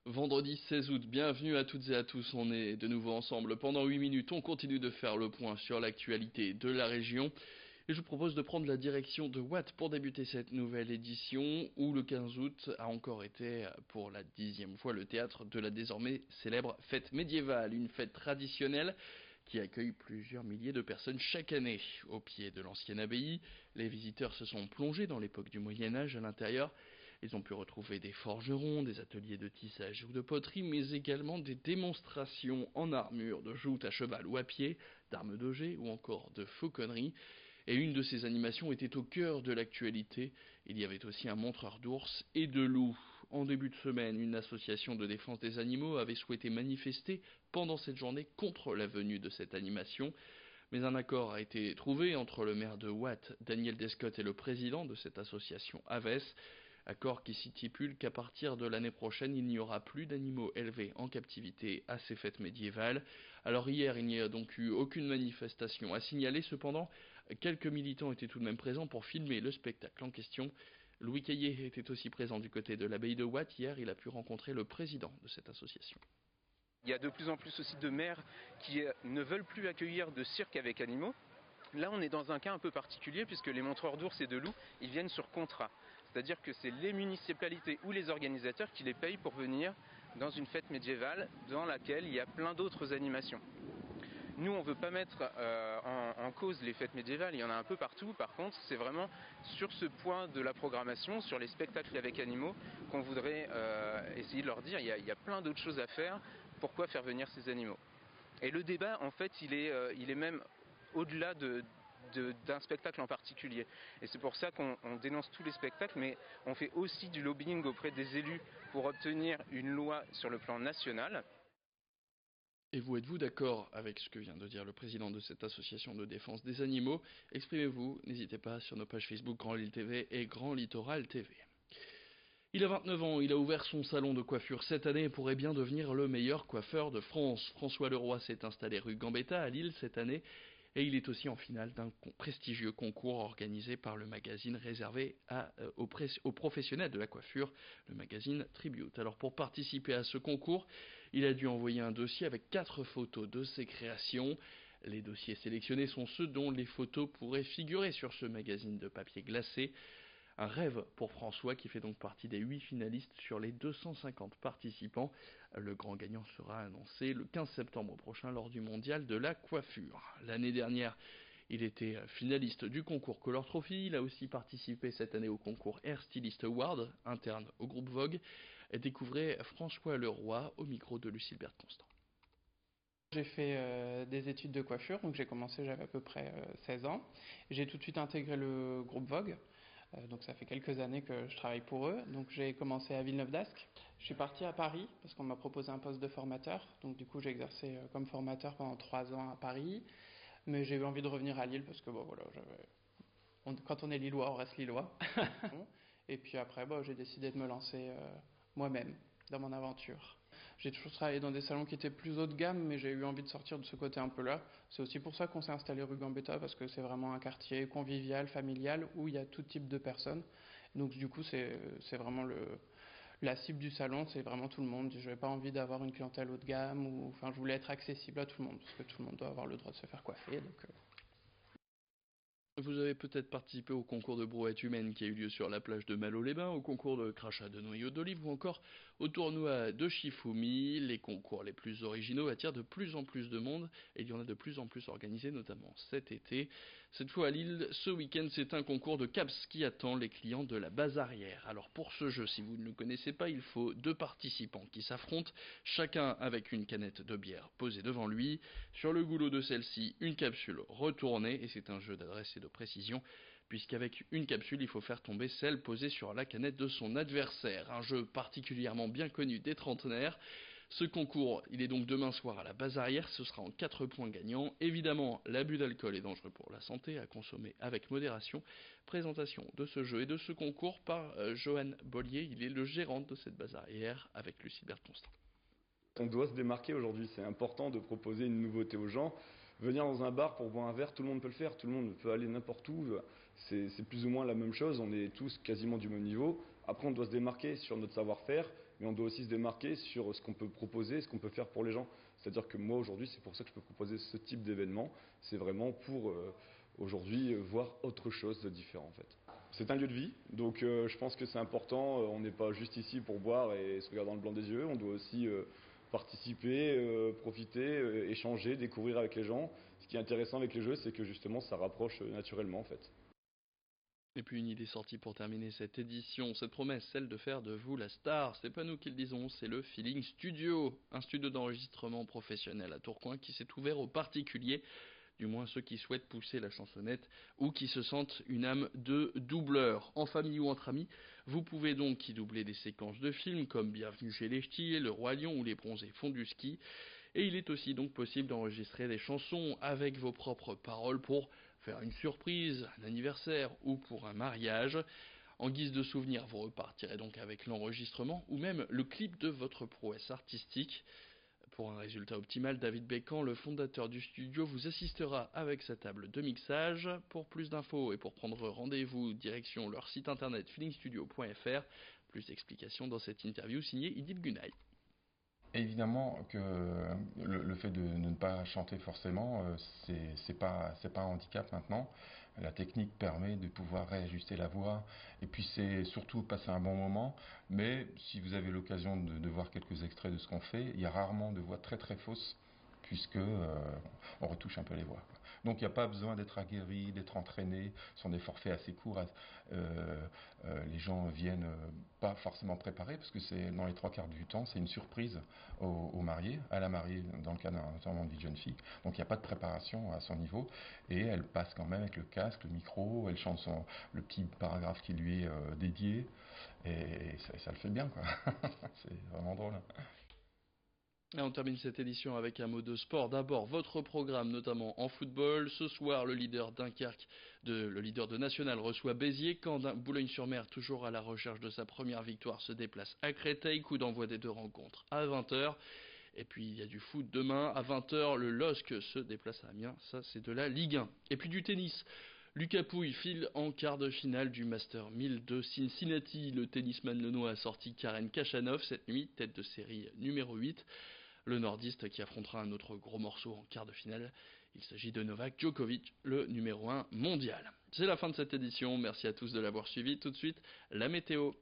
Vendredi 16 août, bienvenue à toutes et à tous, on est de nouveau ensemble pendant 8 minutes, on continue de faire le point sur l'actualité de la région et je vous propose de prendre la direction de Watt pour débuter cette nouvelle édition où le 15 août a encore été pour la 10e fois le théâtre de la désormais célèbre fête médiévale, une fête traditionnelle qui accueille plusieurs milliers de personnes chaque année. Au pied de l'ancienne abbaye, les visiteurs se sont plongés dans l'époque du Moyen-Âge à l'intérieur. Ils ont pu retrouver des forgerons, des ateliers de tissage ou de poterie, mais également des démonstrations en armure, de joutes à cheval ou à pied, d'armes de jet ou encore de fauconnerie. Et une de ces animations était au cœur de l'actualité. Il y avait aussi un montreur d'ours et de loups. En début de semaine, une association de défense des animaux avait souhaité manifester pendant cette journée contre la venue de cette animation. Mais un accord a été trouvé entre le maire de Watt, Daniel Descott, et le président de cette association, Aves. Accord qui stipule qu'à partir de l'année prochaine, il n'y aura plus d'animaux élevés en captivité à ces fêtes médiévales. Alors hier, il n'y a donc eu aucune manifestation à signaler. Cependant, quelques militants étaient tout de même présents pour filmer le spectacle en question. Louis Caillé était aussi présent du côté de l'abbaye de Watt. Hier, il a pu rencontrer le président de cette association. Il y a de plus en plus aussi de maires qui ne veulent plus accueillir de cirque avec animaux. Là, on est dans un cas un peu particulier puisque les montreurs d'ours et de loups, ils viennent sur contrat. C'est-à-dire que c'est les municipalités ou les organisateurs qui les payent pour venir dans une fête médiévale dans laquelle il y a plein d'autres animations. Nous, on ne veut pas mettre en cause les fêtes médiévales, il y en a un peu partout. Par contre, c'est vraiment sur ce point de la programmation, sur les spectacles avec animaux, qu'on voudrait essayer de leur dire il y a plein d'autres choses à faire, pourquoi faire venir ces animaux. Et le débat, en fait, il est même au-delà d'un spectacle en particulier. Et c'est pour ça qu'on dénonce tous les spectacles, mais on fait aussi du lobbying auprès des élus pour obtenir une loi sur le plan national. Et vous, êtes-vous d'accord avec ce que vient de dire le président de cette association de défense des animaux? Exprimez-vous, n'hésitez pas sur nos pages Facebook Grand Lille TV et Grand Littoral TV. Il a 29 ans, il a ouvert son salon de coiffure cette année et pourrait bien devenir le meilleur coiffeur de France. François Leroy s'est installé rue Gambetta à Lille cette année et il est aussi en finale d'un prestigieux concours organisé par le magazine réservé aux professionnels de la coiffure, le magazine Tribute. Alors pour participer à ce concours, il a dû envoyer un dossier avec 4 photos de ses créations. Les dossiers sélectionnés sont ceux dont les photos pourraient figurer sur ce magazine de papier glacé. Un rêve pour François qui fait donc partie des 8 finalistes sur les 250 participants. Le grand gagnant sera annoncé le 15 septembre prochain lors du mondial de la coiffure. L'année dernière, il était finaliste du concours Color Trophy. Il a aussi participé cette année au concours Air Stylist Award, interne au groupe Vogue. Découvrez François Leroy au micro de Lucille-Bert Constant. J'ai fait des études de coiffure, donc j'ai commencé, j'avais à peu près 16 ans. J'ai tout de suite intégré le groupe Vogue, donc ça fait quelques années que je travaille pour eux. Donc j'ai commencé à Villeneuve-d'Ascq. Je suis parti à Paris parce qu'on m'a proposé un poste de formateur. Donc du coup j'ai exercé comme formateur pendant 3 ans à Paris. Mais j'ai eu envie de revenir à Lille parce que bon voilà, quand on est lillois, on reste lillois. Et puis après, j'ai décidé de me lancer moi-même dans mon aventure. J'ai toujours travaillé dans des salons qui étaient plus haut de gamme, mais j'ai eu envie de sortir de ce côté un peu là. C'est aussi pour ça qu'on s'est installé rue Gambetta, parce que c'est vraiment un quartier convivial, familial, où il y a tout type de personnes. Donc du coup, c'est vraiment la cible du salon, c'est vraiment tout le monde. Je n'avais pas envie d'avoir une clientèle haut de gamme, enfin je voulais être accessible à tout le monde, parce que tout le monde doit avoir le droit de se faire coiffer. Donc, Vous avez peut-être participé au concours de brouette humaine qui a eu lieu sur la plage de Malo-les-Bains, au concours de crachat de noyaux d'olive ou encore au tournoi de Shifumi. Les concours les plus originaux attirent de plus en plus de monde et il y en a de plus en plus organisés, notamment cet été. Cette fois à Lille, ce week-end, c'est un concours de CAPS qui attend les clients de la base arrière. Alors pour ce jeu, si vous ne le connaissez pas, il faut 2 participants qui s'affrontent, chacun avec une canette de bière posée devant lui. Sur le goulot de celle-ci, une capsule retournée et c'est un jeu d'adresse et de précision, puisqu'avec une capsule, il faut faire tomber celle posée sur la canette de son adversaire. Un jeu particulièrement bien connu des trentenaires. Ce concours, il est donc demain soir à la base arrière, ce sera en 4 points gagnants. Évidemment, l'abus d'alcool est dangereux pour la santé, à consommer avec modération. Présentation de ce jeu et de ce concours par Johan Bollier, il est le gérant de cette base arrière avec Lucille-Bert Constant. On doit se démarquer aujourd'hui, c'est important de proposer une nouveauté aux gens. Venir dans un bar pour boire un verre, tout le monde peut le faire, tout le monde peut aller n'importe où, c'est plus ou moins la même chose, on est tous quasiment du même niveau. Après on doit se démarquer sur notre savoir-faire, mais on doit aussi se démarquer sur ce qu'on peut proposer, ce qu'on peut faire pour les gens. C'est-à-dire que moi aujourd'hui, c'est pour ça que je peux proposer ce type d'événement, c'est vraiment pour aujourd'hui voir autre chose de différent en fait. C'est un lieu de vie, donc je pense que c'est important, on n'est pas juste ici pour boire et se regarder dans le blanc des yeux, on doit aussi participer, profiter, échanger, découvrir avec les gens. Ce qui est intéressant avec les jeux, c'est que justement ça rapproche naturellement en fait. Et puis une idée sortie pour terminer cette édition, cette promesse, celle de faire de vous la star. C'est pas nous qui le disons, c'est le Feeling Studio, un studio d'enregistrement professionnel à Tourcoing qui s'est ouvert aux particuliers, du moins ceux qui souhaitent pousser la chansonnette ou qui se sentent une âme de doubleur. En famille ou entre amis, vous pouvez donc y doubler des séquences de films comme Bienvenue chez les Ch'tis, Le Roi Lion ou Les Bronzés font du ski. Et il est aussi donc possible d'enregistrer des chansons avec vos propres paroles pour faire une surprise, un anniversaire ou pour un mariage. En guise de souvenir, vous repartirez donc avec l'enregistrement ou même le clip de votre prouesse artistique. Pour un résultat optimal, David Bécan, le fondateur du studio, vous assistera avec sa table de mixage. Pour plus d'infos et pour prendre rendez-vous, direction leur site internet feelingstudio.fr. Plus d'explications dans cette interview signée Idil Gunay. Évidemment que le fait de ne pas chanter forcément, c'est pas un handicap maintenant. La technique permet de pouvoir réajuster la voix et puis c'est surtout passer un bon moment. Mais si vous avez l'occasion de voir quelques extraits de ce qu'on fait, il y a rarement de voix très très fausses puisque on retouche un peu les voix. Donc il n'y a pas besoin d'être aguerri, d'être entraîné. Ce sont des forfaits assez courts. Les gens viennent pas forcément préparés parce que c'est dans les 3/4 du temps, c'est une surprise au marié, à la mariée dans le cas d'un enterrement de vie de jeune fille. Donc il n'y a pas de préparation à son niveau et elle passe quand même avec le casque, le micro, elle chante le petit paragraphe qui lui est dédié et ça le fait bien quoi. C'est vraiment drôle. Et on termine cette édition avec un mot de sport. D'abord, votre programme, notamment en football. Ce soir, le leader de National reçoit Béziers. Quand Boulogne-sur-Mer, toujours à la recherche de sa première victoire, se déplace à Créteil. Coup d'envoi des deux rencontres à 20h. Et puis il y a du foot demain à 20h. Le LOSC se déplace à Amiens. Ça, c'est de la Ligue 1. Et puis du tennis. Lucas Pouille file en quart de finale du Master 1000 de Cincinnati. Le tennisman lenois a sorti Karen Khachanov cette nuit, tête de série numéro 8. Le nordiste qui affrontera un autre gros morceau en quart de finale. Il s'agit de Novak Djokovic, le numéro 1 mondial. C'est la fin de cette édition, merci à tous de l'avoir suivi. Tout de suite, la météo.